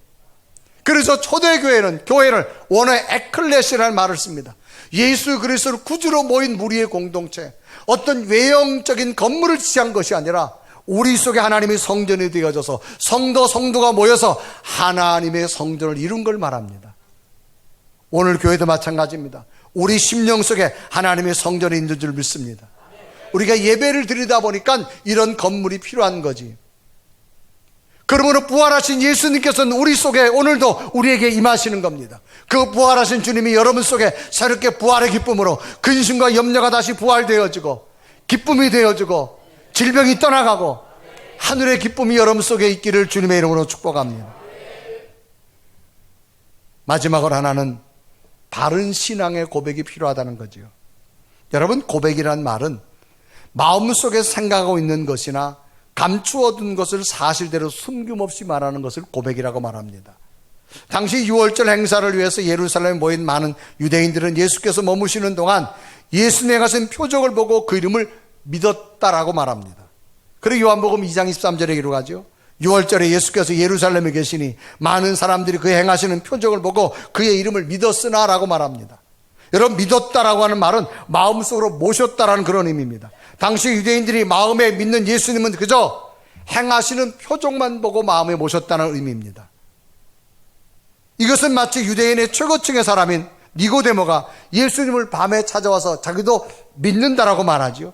그래서 초대교회는 교회를 원어의 에클레시라는 말을 씁니다. 예수 그리스도를 구주로 모인 무리의 공동체, 어떤 외형적인 건물을 지향한 것이 아니라 우리 속에 하나님의 성전이 되어져서 성도가 모여서 하나님의 성전을 이룬 걸 말합니다. 오늘 교회도 마찬가지입니다. 우리 심령 속에 하나님의 성전이 있는 줄 믿습니다. 우리가 예배를 드리다 보니까 이런 건물이 필요한 거지. 그러므로 부활하신 예수님께서는 우리 속에 오늘도 우리에게 임하시는 겁니다. 그 부활하신 주님이 여러분 속에 새롭게 부활의 기쁨으로 근심과 염려가 다시 부활되어지고 기쁨이 되어지고 질병이 떠나가고 하늘의 기쁨이 여러분 속에 있기를 주님의 이름으로 축복합니다. 마지막으로 하나는 바른 신앙의 고백이 필요하다는 거죠. 여러분, 고백이란 말은 마음속에 생각하고 있는 것이나 감추어둔 것을 사실대로 숨김없이 말하는 것을 고백이라고 말합니다. 당시 6월절 행사를 위해서 예루살렘에 모인 많은 유대인들은 예수께서 머무시는 동안 예수님의 가신 표적을 보고 그 이름을 믿었다라고 말합니다. 그리고 요한복음 2장 23절에 기록하죠. 6월절에 예수께서 예루살렘에 계시니 많은 사람들이 그 행하시는 표적을 보고 그의 이름을 믿었으나 라고 말합니다. 여러분, 믿었다라고 하는 말은 마음속으로 모셨다라는 그런 의미입니다. 당시 유대인들이 마음에 믿는 예수님은 그저 행하시는 표적만 보고 마음에 모셨다는 의미입니다. 이것은 마치 유대인의 최고층의 사람인 니고데모가 예수님을 밤에 찾아와서 자기도 믿는다라고 말하죠.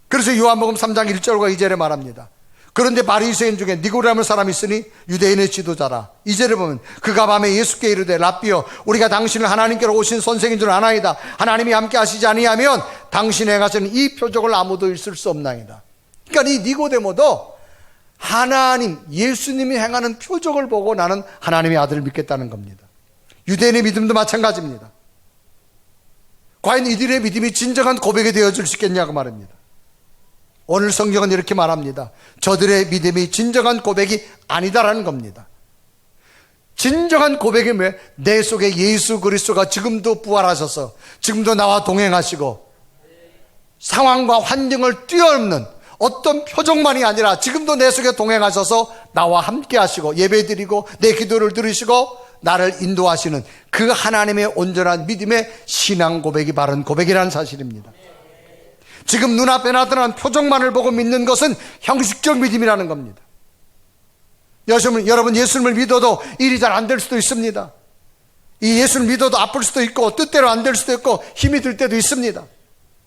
그래서 요한복음 3장 1절과 2절에 말합니다. 그런데 바리새인 중에 니고데모 사람이 있으니 유대인의 지도자라. 2절에 보면 그가 밤에 예수께 이르되 랍비여 우리가 당신을 하나님께로 오신 선생인 줄 아나이다. 하나님이 함께 하시지 아니하면 당신의 행하시는 이 표적을 아무도 있을 수 없나이다. 그러니까 이 니고데모도 하나님 예수님이 행하는 표적을 보고 나는 하나님의 아들을 믿겠다는 겁니다. 유대인의 믿음도 마찬가지입니다. 과연 이들의 믿음이 진정한 고백이 되어줄 수 있겠냐고 말입니다. 오늘 성경은 이렇게 말합니다. 저들의 믿음이 진정한 고백이 아니다라는 겁니다. 진정한 고백이 뭐예요? 내 속에 예수 그리스도가 지금도 부활하셔서 지금도 나와 동행하시고 상황과 환경을 뛰어넘는 어떤 표정만이 아니라 지금도 내 속에 동행하셔서 나와 함께 하시고 예배드리고 내 기도를 들으시고 나를 인도하시는 그 하나님의 온전한 믿음의 신앙 고백이 바른 고백이라는 사실입니다. 지금 눈앞에 나타난 표정만을 보고 믿는 것은 형식적 믿음이라는 겁니다. 여러분 예수님을 믿어도 일이 잘 안 될 수도 있습니다. 이 예수를 믿어도 아플 수도 있고 뜻대로 안 될 수도 있고 힘이 들 때도 있습니다.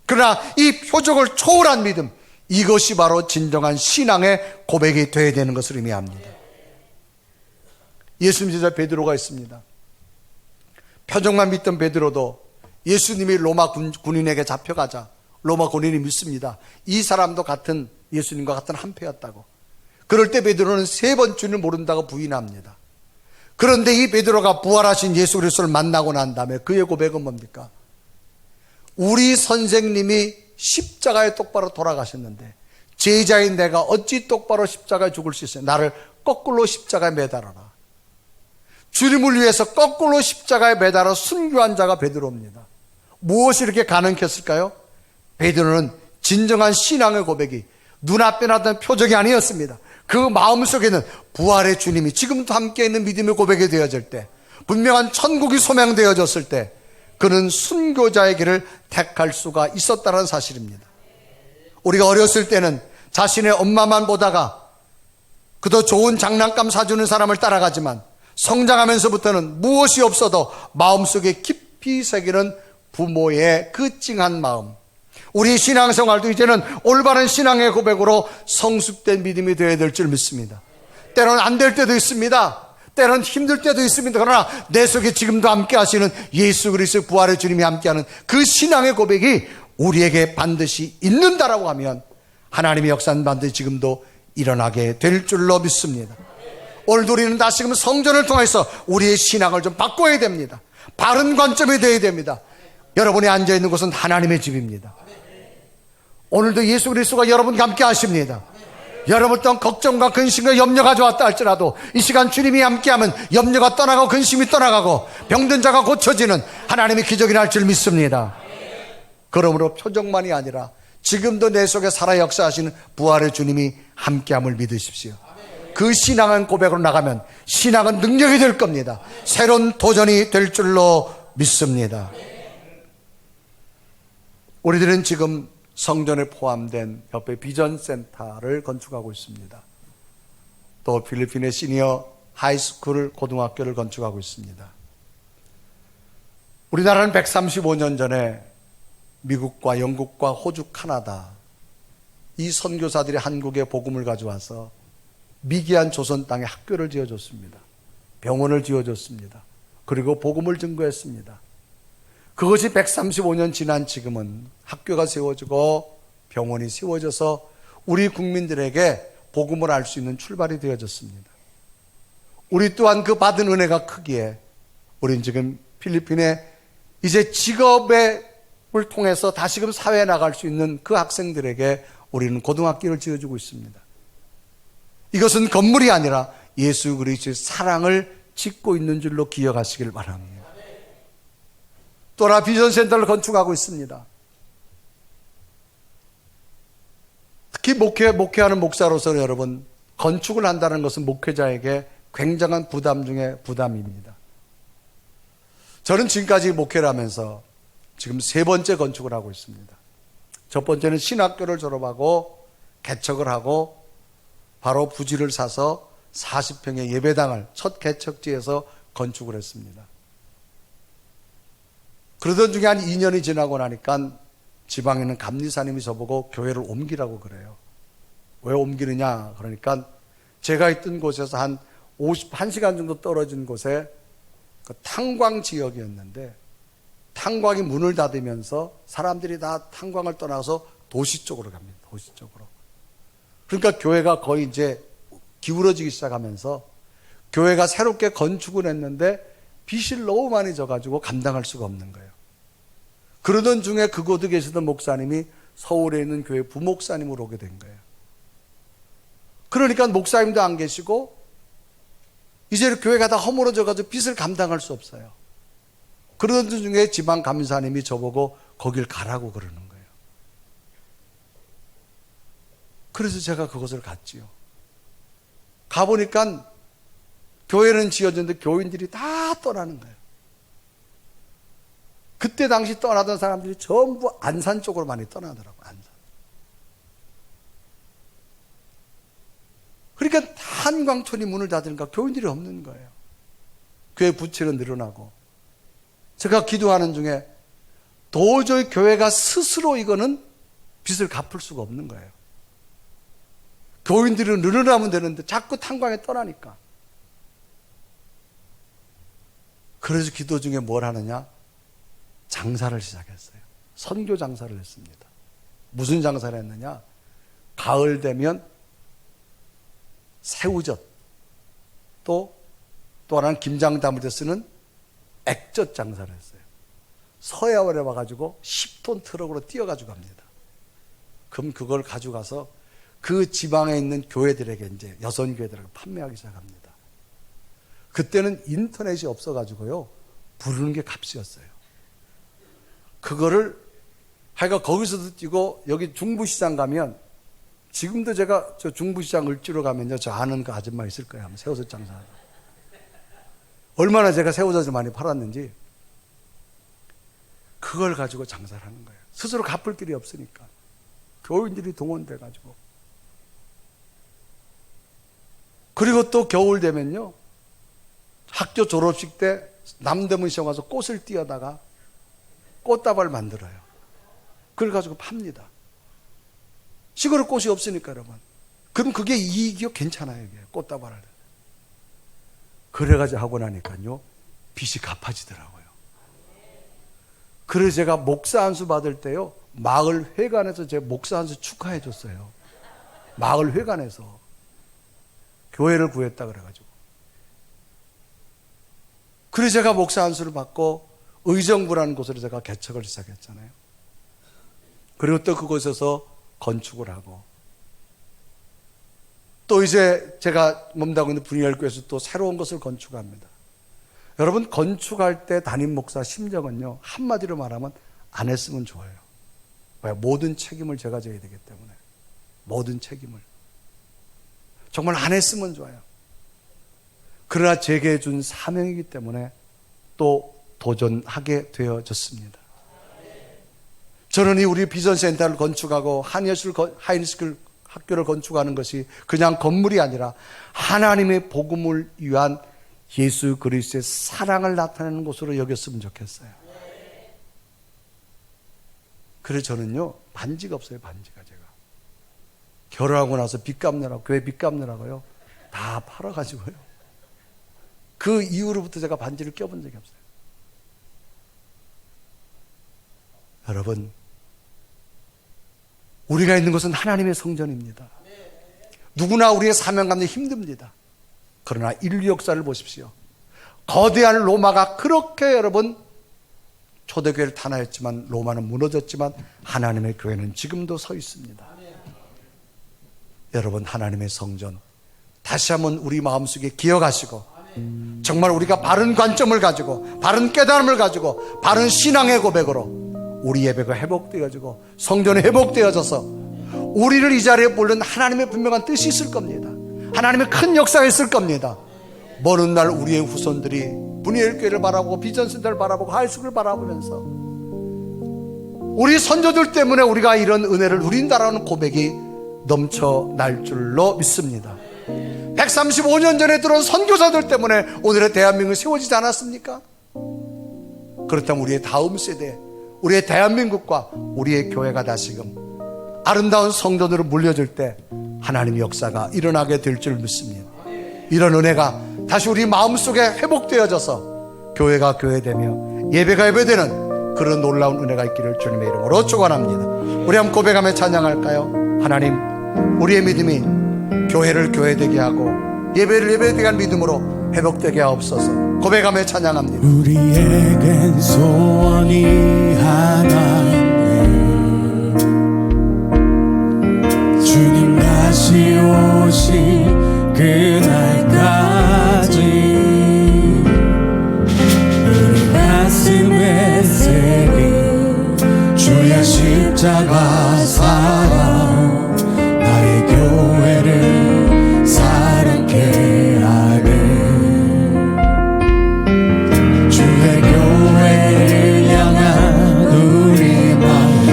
그러나 이 표적을 초월한 믿음, 이것이 바로 진정한 신앙의 고백이 되어야 되는 것을 의미합니다. 예수님 제자 베드로가 있습니다. 표적만 믿던 베드로도 예수님이 로마 군인에게 잡혀가자 로마 군인이 믿습니다. 이 사람도 같은 예수님과 같은 한패였다고. 그럴 때 베드로는 3번 주를 모른다고 부인합니다. 그런데 이 베드로가 부활하신 예수 그리스도를 만나고 난 다음에 그의 고백은 뭡니까? 우리 선생님이 십자가에 똑바로 돌아가셨는데 제자인 내가 어찌 똑바로 십자가에 죽을 수 있어요? 나를 거꾸로 십자가에 매달아라. 주님을 위해서 거꾸로 십자가에 매달아 순교한 자가 베드로입니다. 무엇이 이렇게 가능했을까요? 베드로는 진정한 신앙의 고백이 눈앞에 나타난 표적이 아니었습니다. 그 마음속에는 부활의 주님이 지금도 함께 있는 믿음의 고백이 되어질 때, 분명한 천국이 소명되어졌을 때 그는 순교자의 길을 택할 수가 있었다는 사실입니다. 우리가 어렸을 때는 자신의 엄마만 보다가 그도 좋은 장난감 사주는 사람을 따라가지만 성장하면서부터는 무엇이 없어도 마음속에 깊이 새기는 부모의 그 찡한 마음, 우리 신앙생활도 이제는 올바른 신앙의 고백으로 성숙된 믿음이 되어야 될 줄 믿습니다. 때로는 안 될 때도 있습니다. 때로는 힘들 때도 있습니다. 그러나 내 속에 지금도 함께 하시는 예수 그리스도 부활의 주님이 함께하는 그 신앙의 고백이 우리에게 반드시 있는다라고 하면 하나님의 역사는 반드시 지금도 일어나게 될 줄로 믿습니다. 오늘도 우리는 다시금 성전을 통해서 우리의 신앙을 좀 바꿔야 됩니다. 바른 관점이 되어야 됩니다. 여러분이 앉아있는 곳은 하나님의 집입니다. 오늘도 예수 그리스도가 여러분과 함께 하십니다. 여러분 어떤 걱정과 근심과 염려가 좋았다 할지라도 이 시간 주님이 함께하면 염려가 떠나고 근심이 떠나가고 병든 자가 고쳐지는 하나님의 기적이 날 줄 믿습니다. 그러므로 표정만이 아니라 지금도 내 속에 살아 역사하시는 부활의 주님이 함께함을 믿으십시오. 그 신앙은 고백으로 나가면 신앙은 능력이 될 겁니다. 새로운 도전이 될 줄로 믿습니다. 우리들은 지금 성전에 포함된 옆에 비전센터를 건축하고 있습니다. 또 필리핀의 시니어 하이스쿨 고등학교를 건축하고 있습니다. 우리나라는 135년 전에 미국과 영국과 호주, 카나다 이 선교사들이 한국에 복음을 가져와서 미개한 조선 땅에 학교를 지어줬습니다. 병원을 지어줬습니다. 그리고 복음을 증거했습니다. 그것이 135년 지난 지금은 학교가 세워지고 병원이 세워져서 우리 국민들에게 복음을 알 수 있는 출발이 되어졌습니다. 우리 또한 그 받은 은혜가 크기에 우리는 지금 필리핀에 이제 직업을 통해서 다시금 사회에 나갈 수 있는 그 학생들에게 우리는 고등학교를 지어주고 있습니다. 이것은 건물이 아니라 예수 그리스도의 사랑을 짓고 있는 줄로 기억하시길 바랍니다. 또라 비전센터를 건축하고 있습니다. 특히 목회하는 목사로서 여러분, 건축을 한다는 것은 목회자에게 굉장한 부담 중에 부담입니다. 저는 지금까지 목회를 하면서 지금 3번째 건축을 하고 있습니다. 첫 번째는 신학교를 졸업하고 개척을 하고 바로 부지를 사서 40평의 예배당을 첫 개척지에서 건축을 했습니다. 그러던 중에 한 2년이 지나고 나니까 지방에 있는 감리사님이 저보고 교회를 옮기라고 그래요. 왜 옮기느냐 그러니까 제가 있던 곳에서 한 1시간 정도 떨어진 곳에 그 탄광 지역이었는데 탄광이 문을 닫으면서 사람들이 다 탄광을 떠나서 도시 쪽으로 갑니다. 도시 쪽으로. 그러니까 교회가 거의 이제 기울어지기 시작하면서 교회가 새롭게 건축을 했는데 빚이 너무 많이 져가지고 감당할 수가 없는 거예요. 그러던 중에 그곳에 계시던 목사님이 서울에 있는 교회 부목사님으로 오게 된 거예요. 그러니까 목사님도 안 계시고 이제 교회가 다 허물어져가지고 빚을 감당할 수 없어요. 그러던 중에 지방 감사님이 저보고 거길 가라고 그러는 거예요. 그래서 제가 그곳을 갔지요. 가보니까 교회는 지어졌는데 교인들이 다 떠나는 거예요. 그때 당시 떠나던 사람들이 전부 안산 쪽으로 많이 떠나더라고요. 안산. 그러니까 한광촌이 문을 닫으니까 교인들이 없는 거예요. 교회 부채는 늘어나고. 제가 기도하는 중에 도저히 교회가 스스로 이거는 빚을 갚을 수가 없는 거예요. 교인들은 늘어나면 되는데 자꾸 탄광에 떠나니까. 그래서 기도 중에 뭘 하느냐? 장사를 시작했어요. 선교 장사를 했습니다. 무슨 장사를 했느냐? 가을 되면 새우젓, 또 하나는 김장 담을 때 쓰는 액젓 장사를 했어요. 서해안에 와가지고 10톤 트럭으로 띄어가지고 갑니다. 그럼 그걸 가져가서 그 지방에 있는 교회들에게 이제 여선교회들에게 판매하기 시작합니다. 그때는 인터넷이 없어가지고요, 부르는 게 값이었어요. 그거를 하여간 거기서도 뛰고 여기 중부시장 가면, 지금도 제가 저 중부시장 을지로 가면요, 저 아는 그 아줌마 있을 거예요. 새우젓 장사하다. 얼마나 제가 새우젓을 많이 팔았는지. 그걸 가지고 장사를 하는 거예요. 스스로 갚을 길이 없으니까. 교인들이 동원돼가지고. 그리고 또 겨울 되면요, 학교 졸업식 때 남대문 시장 가서 꽃을 띄어다가 꽃다발 만들어요. 그걸 가지고 팝니다. 시골에 꽃이 없으니까 여러분. 그럼 그게 이익이요? 괜찮아요. 이게 꽃다발을. 그래가지고 하고 나니까요, 빚이 갚아지더라고요. 그래서 제가 목사 안수 받을 때요, 마을 회관에서 제 목사 안수 축하해 줬어요. 마을 회관에서. 교회를 구했다 그래가지고. 그래서 제가 목사 안수를 받고 의정부라는 곳으로 제가 개척을 시작했잖아요. 그리고 또 그곳에서 건축을 하고, 또 이제 제가 몸담고 있는 분이엘교회에서 또 새로운 것을 건축합니다. 여러분, 건축할 때 담임 목사 심정은요, 한마디로 말하면 안 했으면 좋아요. 왜? 모든 책임을 제가 져야 되기 때문에. 모든 책임을. 정말 안 했으면 좋아요. 그러나 제게 준 사명이기 때문에 또 도전하게 되어졌습니다. 저는 이 우리 비전센터를 건축하고 하이니스쿨 학교를 건축하는 것이 그냥 건물이 아니라 하나님의 복음을 위한 예수 그리스도의 사랑을 나타내는 곳으로 여겼으면 좋겠어요. 그래서 저는요, 반지가 없어요. 반지가. 제가 결혼하고 나서 빚 갚느라고, 교회 빚 갚느라고요, 다 팔아가지고요, 그 이후로부터 제가 반지를 껴본 적이 없어요. 여러분, 우리가 있는 곳은 하나님의 성전입니다. 누구나 우리의 사명 감당이 힘듭니다. 그러나 인류 역사를 보십시오. 거대한 로마가 그렇게 여러분 초대교회를 탄압했지만, 로마는 무너졌지만 하나님의 교회는 지금도 서 있습니다. 여러분, 하나님의 성전 다시 한번 우리 마음속에 기억하시고, 정말 우리가 바른 관점을 가지고, 바른 깨달음을 가지고, 바른 신앙의 고백으로 우리 예배가 회복되어지고 성전이 회복되어져서 우리를 이 자리에 부른 하나님의 분명한 뜻이 있을 겁니다. 하나님의 큰 역사가 있을 겁니다. 먼 날 우리의 후손들이 분이엘교회를 바라보고 비전센터를 바라보고 하이스쿨을 바라보면서 우리 선조들 때문에 우리가 이런 은혜를 누린다라는 고백이 넘쳐날 줄로 믿습니다. 135년 전에 들어온 선교사들 때문에 오늘의 대한민국이 세워지지 않았습니까? 그렇다면 우리의 다음 세대, 우리의 대한민국과 우리의 교회가 다시금 아름다운 성전으로 물려질 때 하나님의 역사가 일어나게 될 줄 믿습니다. 이런 은혜가 다시 우리 마음속에 회복되어져서 교회가 교회되며 예배가 예배되는 그런 놀라운 은혜가 있기를 주님의 이름으로 축원합니다. 우리 한번 고백하며 찬양할까요? 하나님, 우리의 믿음이 교회를 교회되게 하고 예배를 예배되게 할 믿음으로 회복되게 하옵소서. 고백하며 찬양합니다. 우리에겐 소원이 하나 있네. 주님 다시 오신 그날까지 우리 가슴에 새긴 주의 십자가 사랑, 나의 교회를 사랑케 하네. 주의 교회를 향한 우리 마음,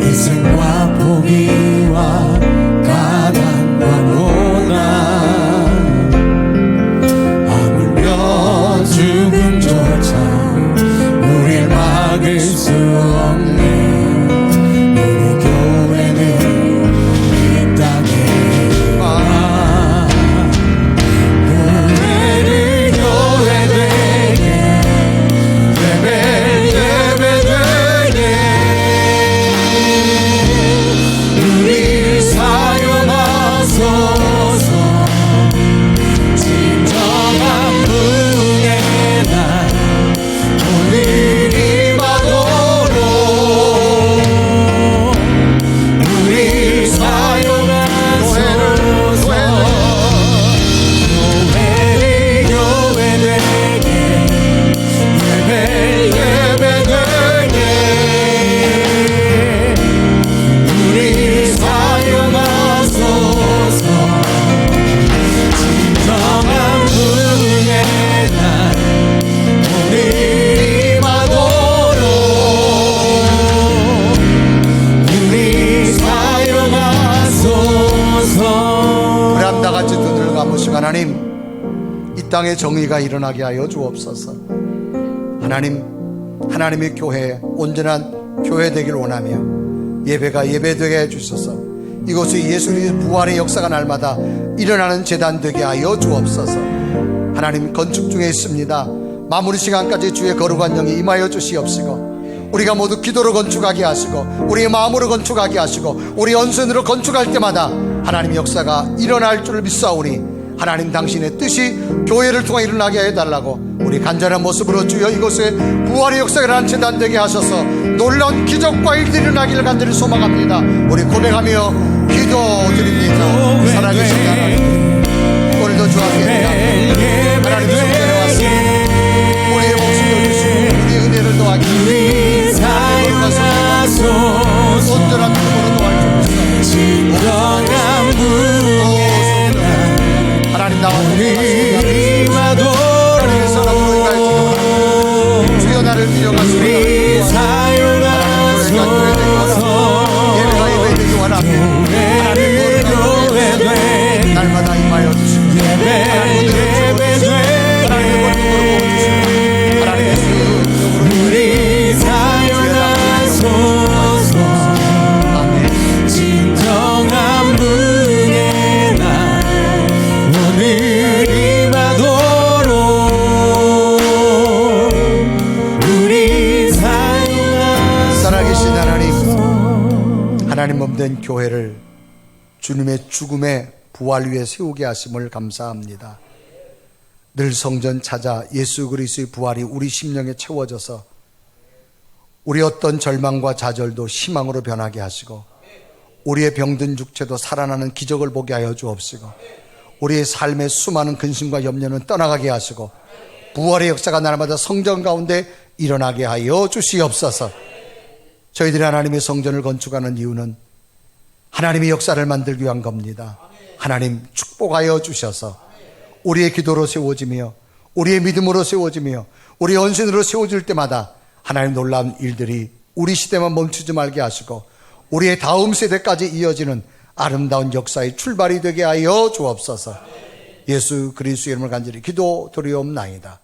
희생과 포기와 가난과 고난, 하물며 죽음조차 우릴 막을 수 없네. 우리 교회는 이 땅에 와 교회를 교회되게, 예배되게 우리 사용하소서. 진정한 분의 날 오늘이 마도록 우리 사용하소서. 교회를 교회되게, 예배되게 우리 사용하소서. 진정한 분의 날 오늘이 마도록 우리 사용하소서. 우리 다 같이 눈을 감으시고, 하나님, 이 땅에 정의가 일어나게 하여 주옵소서. 하나님, 하나님의 교회, 온전한 교회 되길 원하며 예배가 예배되게 해주셔서 이곳에 예수님의 부활의 역사가 날마다 일어나는 제단 되게 하여 주옵소서. 하나님, 건축 중에 있습니다. 마무리 시간까지 주의 거룩한 영이 임하여 주시옵시고, 우리가 모두 기도로 건축하게 하시고, 우리의 마음으로 건축하게 하시고, 우리 언선으로 건축할 때마다 하나님의 역사가 일어날 줄을 믿사오니, 하나님 당신의 뜻이 교회를 통해 일어나게 해달라고 우리 간절한 모습으로 주여 이곳에 부활의 역사가 일어나는 재단 되게 하셔서 놀라운 기적과 일들이 일어나기를 간절히 소망합니다. 우리 고백하며 기도드립니다. 살아계신 하나님, 오늘도 주 앞에 하나님 손에 와서 우리의 목숨을 주시고 우리의 은혜를 더하기를 온전한 믿음으로 도와주옵소서. 진정한 분의 날 하나님 나와 우리 마도록 주여 나를 빌려가시고 우리 사용하소서. 예배가 예배되기 원하며 교회를 교회되게, 날마다 임하여 주시고 예배되게 하나님의 우리 사용하소서. 아멘. 진정한 분의 날 오늘이 마도록 우리 사용하소서. 살아계신 하나님, 하나님 몸된 교회를 주님의 죽음의 부활 위에 세우게 하심을 감사합니다. 늘 성전 찾아 예수 그리스도의 부활이 우리 심령에 채워져서 우리 어떤 절망과 좌절도 희망으로 변하게 하시고, 우리의 병든 육체도 살아나는 기적을 보게 하여 주옵시고, 우리의 삶의 수많은 근심과 염려는 떠나가게 하시고, 부활의 역사가 날마다 성전 가운데 일어나게 하여 주시옵소서. 저희들이 하나님의 성전을 건축하는 이유는 하나님의 역사를 만들기 위한 겁니다. 하나님 축복하여 주셔서 우리의 기도로 세워지며 우리의 믿음으로 세워지며 우리의 언신으로 세워질 때마다 하나님 놀라운 일들이 우리 시대만 멈추지 말게 하시고 우리의 다음 세대까지 이어지는 아름다운 역사의 출발이 되게 하여 주옵소서. 예수 그리스도의 이름을 간절히 기도드리옵나이다.